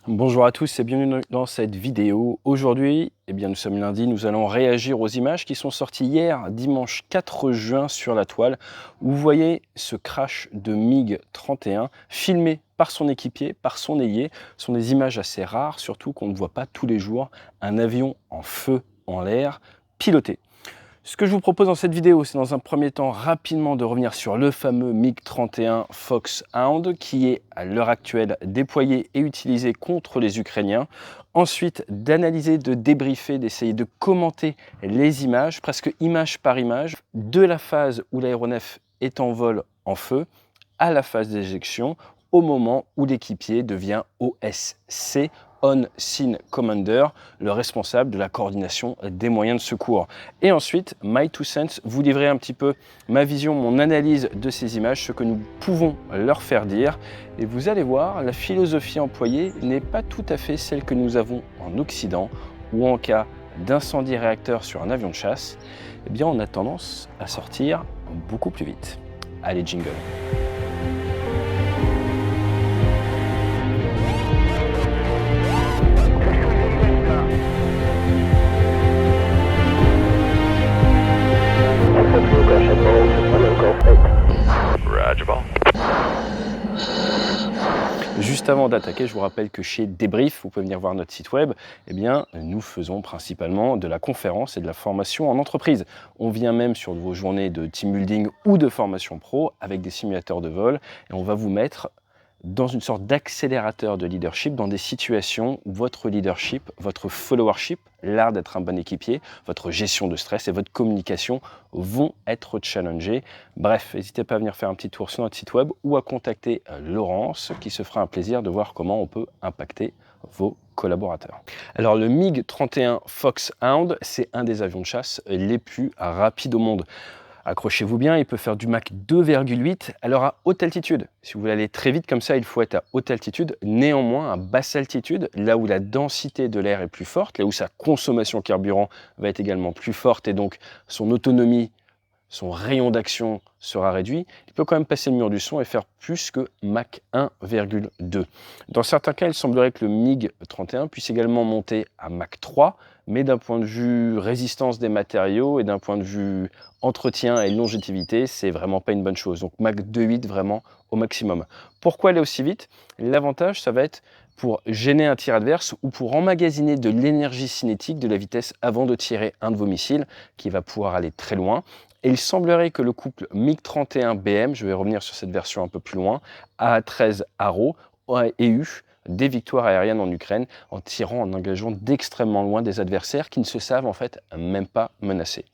Bonjour à tous et bienvenue dans cette vidéo. Aujourd'hui, nous sommes lundi, nous allons réagir aux images qui sont sorties hier, dimanche 4 juin sur la toile, où vous voyez ce crash de MiG-31 filmé par son équipier, par son ailier. Ce sont des images assez rares, surtout qu'on ne voit pas tous les jours un avion en feu en l'air piloté. Ce que je vous propose dans cette vidéo, c'est dans un premier temps rapidement de revenir sur le fameux MiG-31 Foxhound qui est à l'heure actuelle déployé et utilisé contre les Ukrainiens. Ensuite, d'analyser, de débriefer, d'essayer de commenter les images, presque image par image, de la phase où l'aéronef est en vol en feu à la phase d'éjection, au moment où l'équipier devient OSC, On Scene Commander, le responsable de la coordination des moyens de secours. Et ensuite, My Two Cents, vous livrer un petit peu ma vision, mon analyse de ces images, ce que nous pouvons leur faire dire. Et vous allez voir, la philosophie employée n'est pas tout à fait celle que nous avons en Occident, ou en cas d'incendie réacteur sur un avion de chasse, eh bien on a tendance à sortir beaucoup plus vite. Allez, jingle. Juste avant d'attaquer, je vous rappelle que chez Débrief, vous pouvez venir voir notre site web, nous faisons principalement de la conférence et de la formation en entreprise. On vient même sur vos journées de team building ou de formation pro avec des simulateurs de vol et on va vous mettre dans une sorte d'accélérateur de leadership, dans des situations où votre leadership, votre followership, l'art d'être un bon équipier, votre gestion de stress et votre communication vont être challengés. Bref, n'hésitez pas à venir faire un petit tour sur notre site web ou à contacter Laurence, qui se fera un plaisir de voir comment on peut impacter vos collaborateurs. Alors le MiG-31 Foxhound, c'est un des avions de chasse les plus rapides au monde. Accrochez-vous bien, il peut faire du Mach 2,8. Alors à haute altitude, si vous voulez aller très vite comme ça, il faut être à haute altitude. Néanmoins, à basse altitude, là où la densité de l'air est plus forte, là où sa consommation carburant va être également plus forte et donc son autonomie, son rayon d'action sera réduit, il peut quand même passer le mur du son et faire plus que Mach 1,2. Dans certains cas, il semblerait que le MiG-31 puisse également monter à Mach 3, mais d'un point de vue résistance des matériaux et d'un point de vue entretien et longévité, c'est vraiment pas une bonne chose. Donc Mach 2,8 vraiment au maximum. Pourquoi aller aussi vite? L'avantage, ça va être pour gêner un tir adverse ou pour emmagasiner de l'énergie cinétique, de la vitesse avant de tirer un de vos missiles qui va pouvoir aller très loin. Et il semblerait que le couple MiG-31BM, je vais revenir sur cette version un peu plus loin, A13 Arrow, ait eu des victoires aériennes en Ukraine en tirant, en engageant d'extrêmement loin des adversaires qui ne se savent en fait même pas menacés.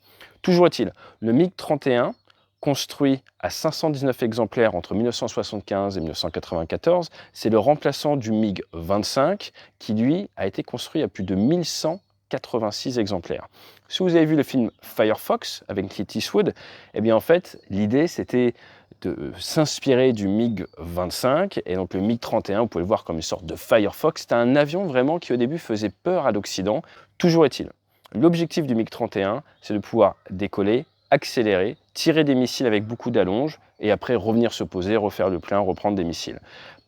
Toujours est-il, le MiG-31, construit à 519 exemplaires entre 1975 et 1994, c'est le remplaçant du MiG-25 qui, lui, a été construit à plus de 1186 exemplaires. Si vous avez vu le film Firefox avec Clint Eastwood, en fait, l'idée c'était de s'inspirer du MiG-25 et donc le MiG-31, vous pouvez le voir comme une sorte de Firefox. C'était un avion vraiment qui au début faisait peur à l'Occident. Toujours est-il, l'objectif du MiG-31, c'est de pouvoir décoller, accélérer, tirer des missiles avec beaucoup d'allonge et après revenir se poser, refaire le plein, reprendre des missiles.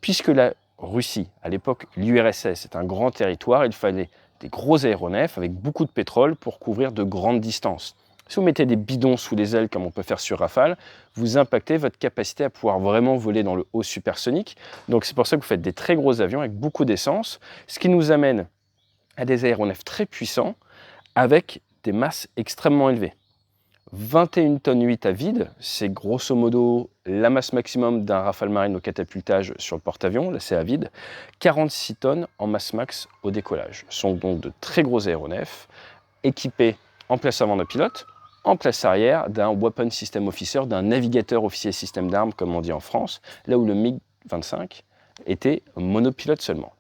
Puisque la Russie, à l'époque l'URSS, est un grand territoire, il fallait des gros aéronefs avec beaucoup de pétrole pour couvrir de grandes distances. Si vous mettez des bidons sous les ailes comme on peut faire sur Rafale, vous impactez votre capacité à pouvoir vraiment voler dans le haut supersonique. Donc c'est pour ça que vous faites des très gros avions avec beaucoup d'essence, ce qui nous amène à des aéronefs très puissants avec des masses extrêmement élevées. 21 tonnes 8 à vide, c'est grosso modo la masse maximum d'un Rafale Marine au catapultage sur le porte-avions, là c'est à vide. 46 tonnes en masse max au décollage. Ce sont donc de très gros aéronefs équipés en place avant d'un pilote, en place arrière d'un Weapon System Officer, d'un navigateur officier système d'armes comme on dit en France, là où le MiG-25 était monopilote seulement.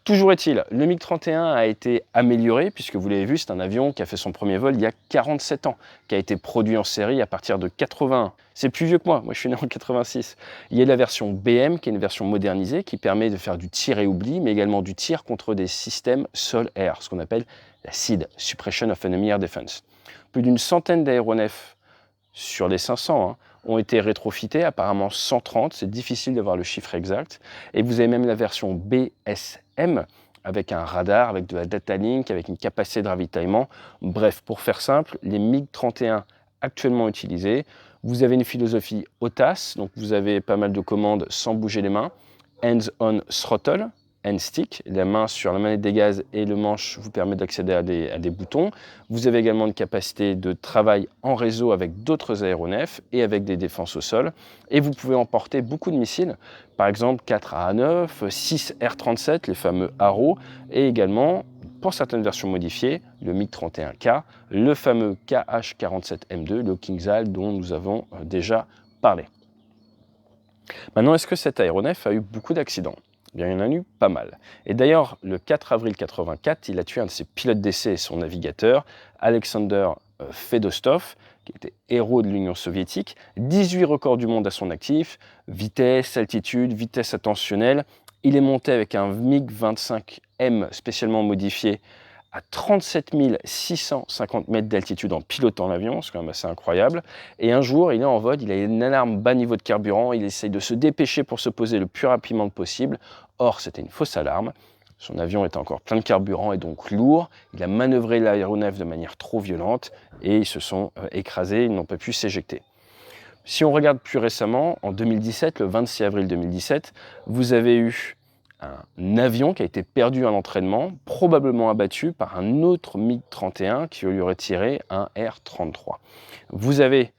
Toujours est-il, le MiG-31 a été amélioré, puisque vous l'avez vu, c'est un avion qui a fait son premier vol il y a 47 ans, qui a été produit en série à partir de 81. C'est plus vieux que moi je suis né en 86. Il y a la version BM, qui est une version modernisée, qui permet de faire du tir et oubli, mais également du tir contre des systèmes sol-air, ce qu'on appelle la SEAD, Suppression of Enemy Air Defense. Plus d'une centaine d'aéronefs sur les 500 ont été rétrofités, apparemment 130, c'est difficile d'avoir le chiffre exact. Et vous avez même la version BSS, M, avec un radar, avec de la data link, avec une capacité de ravitaillement. Bref, pour faire simple, les MiG-31 actuellement utilisés, vous avez une philosophie OTAS, donc vous avez pas mal de commandes sans bouger les mains, hands-on throttle, hand-stick, la main sur la manette des gaz et le manche vous permet d'accéder à des boutons. Vous avez également une capacité de travail en réseau avec d'autres aéronefs et avec des défenses au sol. Et vous pouvez emporter beaucoup de missiles, par exemple 4 A9, 6 R-37, les fameux Arrow, et également, pour certaines versions modifiées, le MiG-31K, le fameux KH-47M2, le King's dont nous avons déjà parlé. Maintenant, est-ce que cet aéronef a eu beaucoup d'accidents? Eh bien, il y en a eu pas mal. Et d'ailleurs, le 4 avril 1984, il a tué un de ses pilotes d'essai et son navigateur, Alexander Fedostov, qui était héros de l'Union soviétique, 18 records du monde à son actif, vitesse, altitude, vitesse attentionnelle. Il est monté avec un MiG-25M spécialement modifié à 37 650 mètres d'altitude en pilotant l'avion, c'est quand même assez incroyable. Et un jour, il est en vol, il a une alarme bas niveau de carburant, il essaye de se dépêcher pour se poser le plus rapidement possible. Or, c'était une fausse alarme. Son avion était encore plein de carburant et donc lourd. Il a manœuvré l'aéronef de manière trop violente et ils se sont écrasés, ils n'ont pas pu s'éjecter. Si on regarde plus récemment, en 2017, le 26 avril 2017, vous avez eu un avion qui a été perdu à l'entraînement, probablement abattu par un autre MiG-31 qui lui aurait tiré un R-33. Vous avez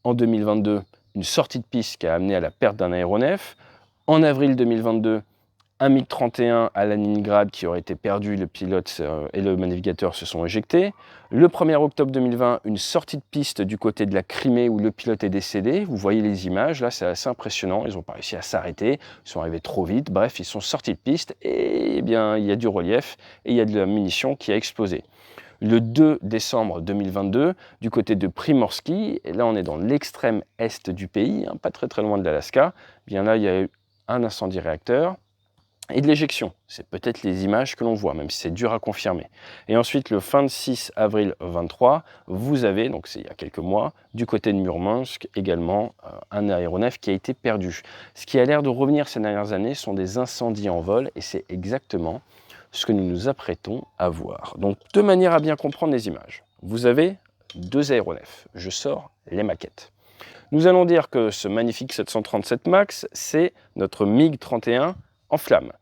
en 2022 une sortie de piste qui a amené à la perte d'un aéronef. En avril 2022, un MiG-31 à Leningrad qui aurait été perdu, le pilote et le navigateur se sont éjectés. Le 1er octobre 2020, une sortie de piste du côté de la Crimée où le pilote est décédé. Vous voyez les images, là c'est assez impressionnant, ils n'ont pas réussi à s'arrêter, ils sont arrivés trop vite, bref, ils sont sortis de piste et eh bien, il y a du relief et il y a de la munition qui a explosé. Le 2 décembre 2022, du côté de Primorsky, et là on est dans l'extrême est du pays, hein, pas très loin de l'Alaska, bien là il y a eu un incendie réacteur et de l'éjection. C'est peut-être les images que l'on voit, même si c'est dur à confirmer. Et ensuite, le 26 avril 23, vous avez, donc c'est il y a quelques mois, du côté de Murmansk, également un aéronef qui a été perdu. Ce qui a l'air de revenir ces dernières années sont des incendies en vol, et c'est exactement ce que nous nous apprêtons à voir. Donc, de manière à bien comprendre les images, vous avez deux aéronefs. Je sors les maquettes. Nous allons dire que ce magnifique 737 MAX, c'est notre MiG-31 en flammes.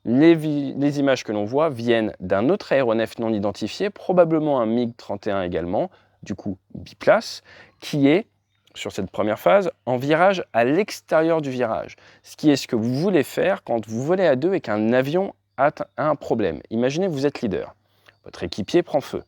Les images que l'on voit viennent d'un autre aéronef non identifié, probablement un MiG-31 également, du coup biplace, qui est, sur cette première phase, en virage à l'extérieur du virage. Ce qui est ce que vous voulez faire quand vous volez à deux et qu'un avion a un problème. Imaginez, vous êtes leader, votre équipier prend feu.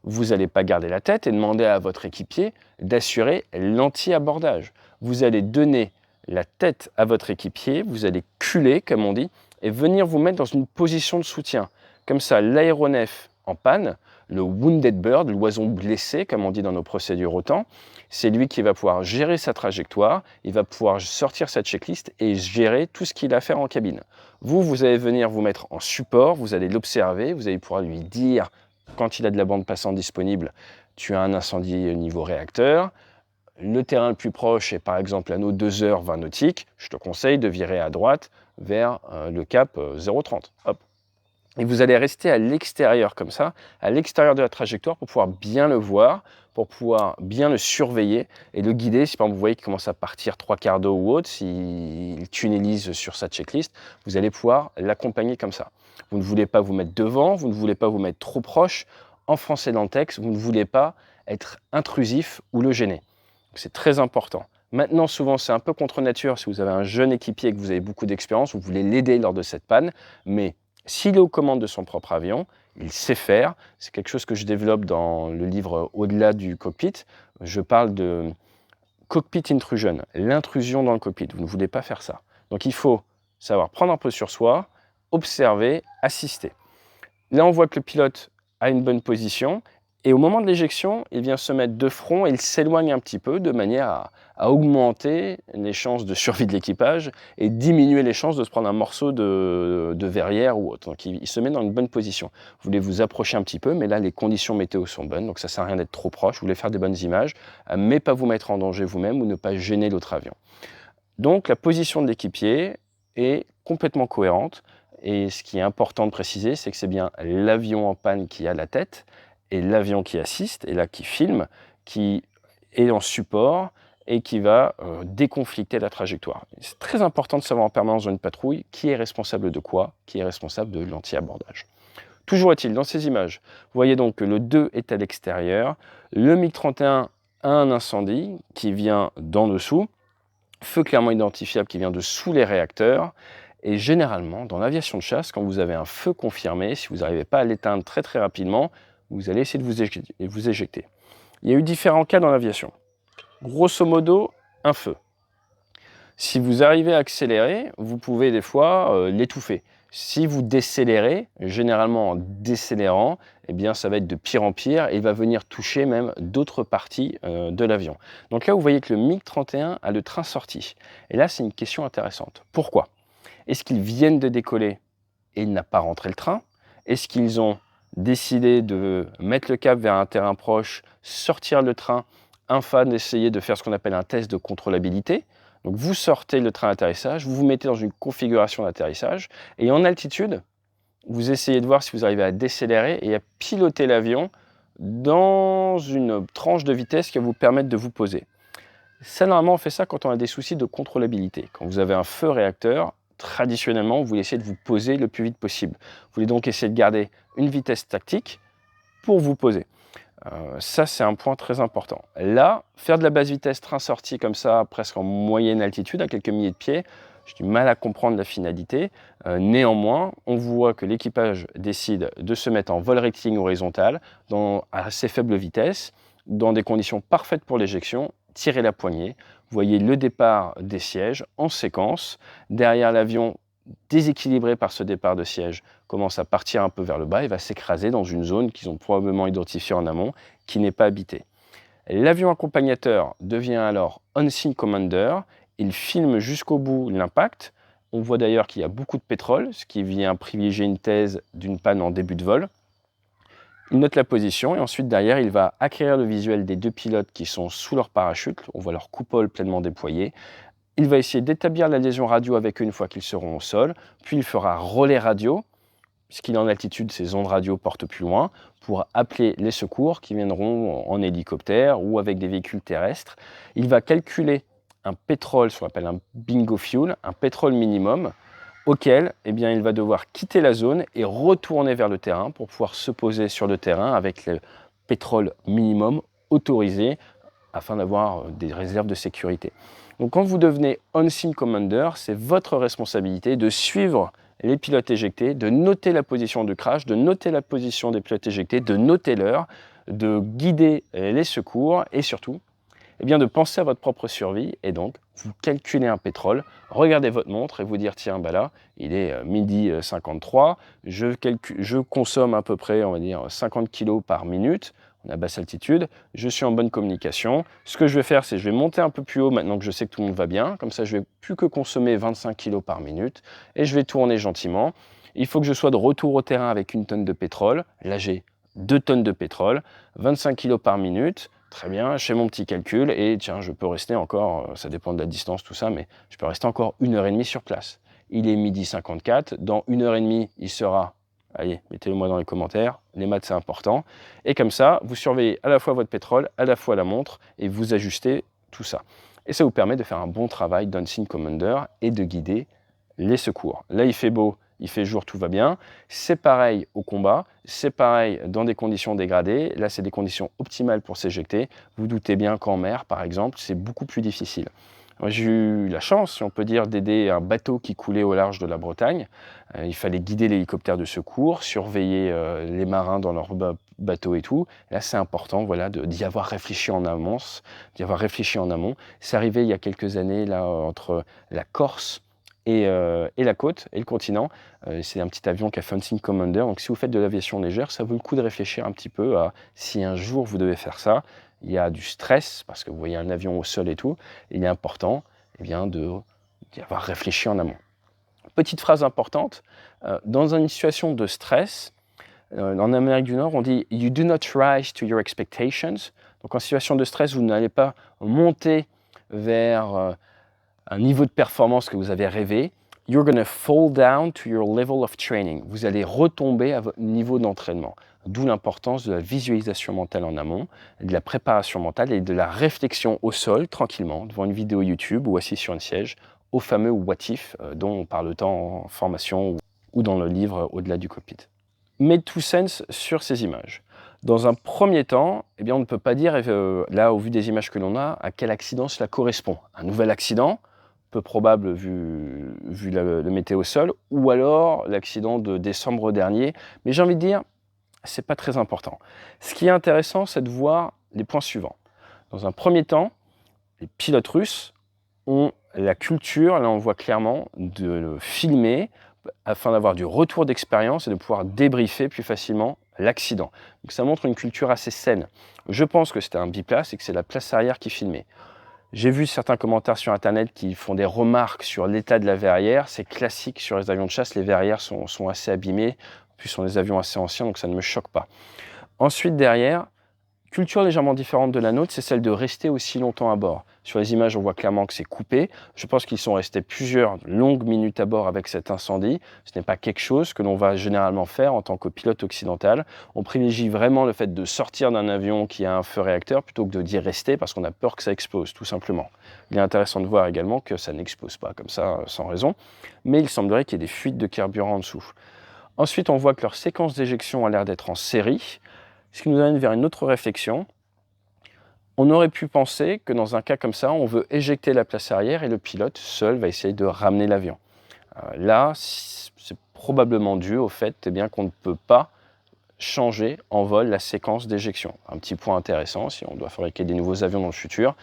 Vous n'allez pas garder la tête et demander à votre équipier d'assurer l'anti-abordage. Vous allez donner la tête à votre équipier, vous allez culer, comme on dit, et venir vous mettre dans une position de soutien. Comme ça, l'aéronef en panne, le wounded bird, l'oiseau blessé, comme on dit dans nos procédures OTAN, c'est lui qui va pouvoir gérer sa trajectoire, il va pouvoir sortir sa checklist et gérer tout ce qu'il a à faire en cabine. Vous allez venir vous mettre en support, vous allez l'observer, vous allez pouvoir lui dire, quand il a de la bande passante disponible, tu as un incendie niveau réacteur. Le terrain le plus proche est par exemple à nos 2 heures 20 nautiques. Je te conseille de virer à droite vers le cap 030. Hop. Et vous allez rester à l'extérieur comme ça, à l'extérieur de la trajectoire pour pouvoir bien le voir, pour pouvoir bien le surveiller et le guider. Si par exemple vous voyez qu'il commence à partir 3/4 d'eau ou autre, s'il tunnelise sur sa checklist, vous allez pouvoir l'accompagner comme ça. Vous ne voulez pas vous mettre devant, vous ne voulez pas vous mettre trop proche. En français dans le texte, vous ne voulez pas être intrusif ou le gêner. C'est très important. Maintenant, souvent, c'est un peu contre nature. Si vous avez un jeune équipier et que vous avez beaucoup d'expérience, vous voulez l'aider lors de cette panne. Mais s'il est aux commandes de son propre avion, il sait faire. C'est quelque chose que je développe dans le livre Au-delà du cockpit. Je parle de cockpit intrusion, l'intrusion dans le cockpit. Vous ne voulez pas faire ça. Donc, il faut savoir prendre un peu sur soi, observer, assister. Là, on voit que le pilote a une bonne position. Et au moment de l'éjection, il vient se mettre de front et il s'éloigne un petit peu de manière à augmenter les chances de survie de l'équipage et diminuer les chances de se prendre un morceau de verrière ou autre. Donc il se met dans une bonne position. Vous voulez vous approcher un petit peu, mais là les conditions météo sont bonnes, donc ça ne sert à rien d'être trop proche. Vous voulez faire des bonnes images, mais pas vous mettre en danger vous-même ou ne pas gêner l'autre avion. Donc la position de l'équipier est complètement cohérente. et ce qui est important de préciser, c'est que c'est bien l'avion en panne qui a la tête, et l'avion qui assiste, et là qui filme, qui est en support, et qui va déconflicter la trajectoire. C'est très important de savoir en permanence dans une patrouille qui est responsable de quoi, qui est responsable de l'anti-abordage. Toujours est-il, dans ces images, vous voyez donc que le 2 est à l'extérieur, le MiG-31 a un incendie qui vient d'en dessous, feu clairement identifiable qui vient de sous les réacteurs, et généralement, dans l'aviation de chasse, quand vous avez un feu confirmé, si vous n'arrivez pas à l'éteindre très très rapidement, vous allez essayer de vous éjecter. Il y a eu différents cas dans l'aviation. Grosso modo, un feu. Si vous arrivez à accélérer, vous pouvez des fois l'étouffer. Si vous décélérez, généralement en décélérant, eh bien ça va être de pire en pire et il va venir toucher même d'autres parties de l'avion. Donc là, vous voyez que le MiG-31 a le train sorti. Et là, c'est une question intéressante. Pourquoi? Est-ce qu'ils viennent de décoller et il n'a pas rentré le train? Est-ce qu'ils ont décidé de mettre le cap vers un terrain proche, sortir le train, afin d'essayer de faire ce qu'on appelle un test de contrôlabilité? Donc vous sortez le train d'atterrissage, vous vous mettez dans une configuration d'atterrissage et en altitude, vous essayez de voir si vous arrivez à décélérer et à piloter l'avion dans une tranche de vitesse qui va vous permettre de vous poser. Ça, normalement, on fait ça quand on a des soucis de contrôlabilité. Quand vous avez un feu réacteur, traditionnellement, vous voulez essayer de vous poser le plus vite possible. Vous voulez donc essayer de garder une vitesse tactique pour vous poser. Ça, c'est un point très important. Là, faire de la basse vitesse train-sortie comme ça, presque en moyenne altitude, à quelques milliers de pieds, j'ai du mal à comprendre la finalité. Néanmoins, on voit que l'équipage décide de se mettre en vol rectiligne horizontal, à assez faible vitesse, dans des conditions parfaites pour l'éjection, tirer la poignée. Vous voyez le départ des sièges en séquence. Derrière l'avion, déséquilibré par ce départ de siège, commence à partir un peu vers le bas et va s'écraser dans une zone qu'ils ont probablement identifiée en amont, qui n'est pas habitée. L'avion accompagnateur devient alors On-Scene Commander, il filme jusqu'au bout l'impact. On voit d'ailleurs qu'il y a beaucoup de pétrole, ce qui vient privilégier une thèse d'une panne en début de vol. Il note la position et ensuite derrière, il va acquérir le visuel des deux pilotes qui sont sous leur parachute. On voit leur coupole pleinement déployée. Il va essayer d'établir la liaison radio avec eux une fois qu'ils seront au sol, puis il fera relais radio, puisqu'il est en altitude, ses ondes radio portent plus loin, pour appeler les secours qui viendront en hélicoptère ou avec des véhicules terrestres. Il va calculer un pétrole, ce qu'on appelle un bingo fuel, un pétrole minimum, auquel eh bien, il va devoir quitter la zone et retourner vers le terrain pour pouvoir se poser sur le terrain avec le pétrole minimum autorisé afin d'avoir des réserves de sécurité. Donc quand vous devenez On-Scene Commander, c'est votre responsabilité de suivre les pilotes éjectés, de noter la position de crash, de noter la position des pilotes éjectés, de noter l'heure, de guider les secours et surtout eh bien, de penser à votre propre survie et donc vous calculez un pétrole, regardez votre montre et vous dire tiens bah là il est midi 53, je consomme à peu près on va dire 50 kg par minute, on est à basse altitude, je suis en bonne communication. Ce que je vais faire, c'est que je vais monter un peu plus haut maintenant que je sais que tout le monde va bien. Comme ça, je vais plus que consommer 25 kg par minute et je vais tourner gentiment. Il faut que je sois de retour au terrain avec 1 tonne de pétrole. Là, j'ai 2 tonnes de pétrole, 25 kg par minute. Très bien, je fais mon petit calcul et tiens, je peux rester encore, ça dépend de la distance, tout ça, mais je peux rester encore 1h30 sur place. Il est midi 54, dans 1h30, il sera... Allez, mettez-le moi dans les commentaires, les maths c'est important. Et comme ça, vous surveillez à la fois votre pétrole, à la fois la montre, et vous ajustez tout ça. Et ça vous permet de faire un bon travail d'On-Scene Commander et de guider les secours. Là, il fait beau, il fait jour, tout va bien. C'est pareil au combat, c'est pareil dans des conditions dégradées. Là, c'est des conditions optimales pour s'éjecter. Vous doutez bien qu'en mer, par exemple, c'est beaucoup plus difficile. J'ai eu la chance, si on peut dire, d'aider un bateau qui coulait au large de la Bretagne. Il fallait guider l'hélicoptère de secours, surveiller les marins dans leur bateau et tout. Et là, c'est important voilà, d'y avoir réfléchi en amont. C'est arrivé il y a quelques années là, entre la Corse et la côte et le continent. C'est un petit avion qui a fait On-Scene Commander. Donc, si vous faites de l'aviation légère, ça vaut le coup de réfléchir un petit peu à si un jour vous devez faire ça. Il y a du stress, parce que vous voyez un avion au sol et tout. Il est important eh bien, d'y avoir réfléchi en amont. Petite phrase importante, dans une situation de stress, en Amérique du Nord, on dit « You do not rise to your expectations ». Donc en situation de stress, vous n'allez pas monter vers un niveau de performance que vous avez rêvé. You're gonna fall down to your level of training. Vous allez retomber à votre niveau d'entraînement. D'où l'importance de la visualisation mentale en amont, de la préparation mentale et de la réflexion au sol, tranquillement, devant une vidéo YouTube ou assis sur un siège, au fameux what if dont on parle tant en formation ou dans le livre Au-delà du cockpit. Made two sense sur ces images. Dans un premier temps, eh bien, on ne peut pas dire, là, au vu des images que l'on a, à quel accident cela correspond. Un nouvel accident, peu probable vu le météo sol, ou alors l'accident de décembre dernier. Mais j'ai envie de dire, c'est pas très important. Ce qui est intéressant, c'est de voir les points suivants. Dans un premier temps, les pilotes russes ont la culture, là on voit clairement, de le filmer afin d'avoir du retour d'expérience et de pouvoir débriefer plus facilement l'accident. Donc ça montre une culture assez saine. Je pense que c'était un biplace et que c'est la place arrière qui filmait. J'ai vu certains commentaires sur internet qui font des remarques sur l'état de la verrière. C'est classique sur les avions de chasse, les verrières sont assez abîmées. En plus, ce sont des avions assez anciens, donc ça ne me choque pas. Ensuite, derrière, culture légèrement différente de la nôtre, c'est celle de rester aussi longtemps à bord. Sur les images, on voit clairement que c'est coupé. Je pense qu'ils sont restés plusieurs longues minutes à bord avec cet incendie. Ce n'est pas quelque chose que l'on va généralement faire en tant que pilote occidental. On privilégie vraiment le fait de sortir d'un avion qui a un feu réacteur plutôt que d'y rester parce qu'on a peur que ça explose, tout simplement. Il est intéressant de voir également que ça n'explose pas comme ça, sans raison. Mais il semblerait qu'il y ait des fuites de carburant en dessous. Ensuite, on voit que leur séquence d'éjection a l'air d'être en série, ce qui nous amène vers une autre réflexion. On aurait pu penser que dans un cas comme ça, on veut éjecter la place arrière et le pilote seul va essayer de ramener l'avion. Là, c'est probablement dû au fait qu'on ne peut pas changer en vol la séquence d'éjection. Un petit point intéressant, si on doit fabriquer des nouveaux avions dans le futur,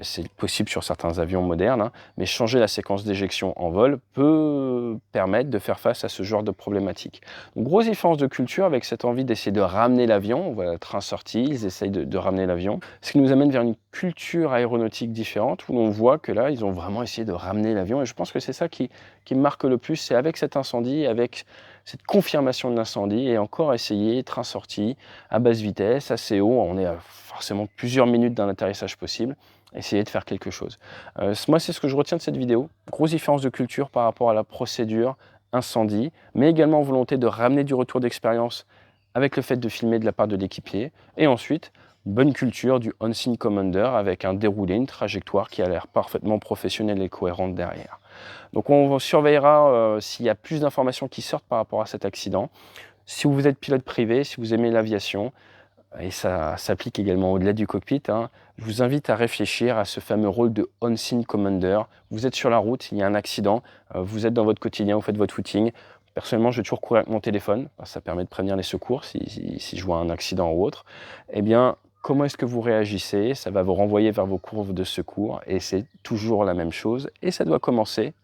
c'est possible sur certains avions modernes, mais changer la séquence d'éjection en vol peut permettre de faire face à ce genre de problématique. Donc, grosse différence de culture avec cette envie d'essayer de ramener l'avion. On voit le train sorti, ils essayent de ramener l'avion. Ce qui nous amène vers une culture aéronautique différente où l'on voit que là, ils ont vraiment essayé de ramener l'avion. Et je pense que c'est ça qui me marque le plus, c'est avec cet incendie, avec cette confirmation de l'incendie et encore essayer, train sorti, à basse vitesse, assez haut, on est à forcément plusieurs minutes d'un atterrissage possible, essayer de faire quelque chose. Moi, c'est ce que je retiens de cette vidéo. Grosse différence de culture par rapport à la procédure incendie, mais également volonté de ramener du retour d'expérience avec le fait de filmer de la part de l'équipier. Et ensuite, bonne culture du on-scene commander avec un déroulé, une trajectoire qui a l'air parfaitement professionnelle et cohérente derrière. Donc on surveillera s'il y a plus d'informations qui sortent par rapport à cet accident. Si vous êtes pilote privé, si vous aimez l'aviation, et ça s'applique également au-delà du cockpit, je vous invite à réfléchir à ce fameux rôle de on-scene commander. Vous êtes sur la route, il y a un accident, vous êtes dans votre quotidien, vous faites votre footing. Personnellement, je vais toujours courir avec mon téléphone, ça permet de prévenir les secours si je vois un accident ou autre. Eh bien, comment est-ce que vous réagissez? Ça va vous renvoyer vers vos courses de secours et c'est toujours la même chose. Et ça doit commencer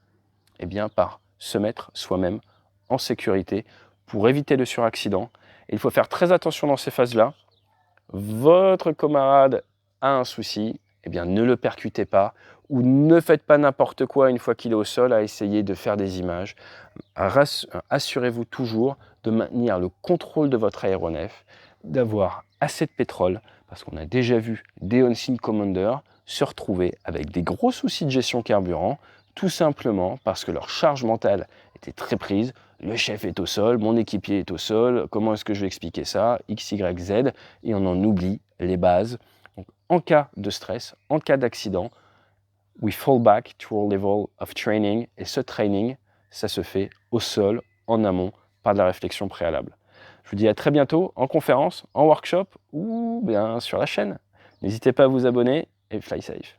par se mettre soi-même en sécurité pour éviter le suraccident. Et il faut faire très attention dans ces phases-là. Votre camarade a un souci, ne le percutez pas ou ne faites pas n'importe quoi une fois qu'il est au sol à essayer de faire des images. Assurez-vous toujours de maintenir le contrôle de votre aéronef, d'avoir assez de pétrole, parce qu'on a déjà vu des on-scene commanders se retrouver avec des gros soucis de gestion carburant, tout simplement parce que leur charge mentale était très prise. Le chef est au sol, mon équipier est au sol, comment est-ce que je vais expliquer ça? X, Y, Z, et on en oublie les bases. Donc, en cas de stress, en cas d'accident, we fall back to our level of training, et ce training, ça se fait au sol, en amont, par de la réflexion préalable. Je vous dis à très bientôt en conférence, en workshop ou bien sur la chaîne. N'hésitez pas à vous abonner et fly safe.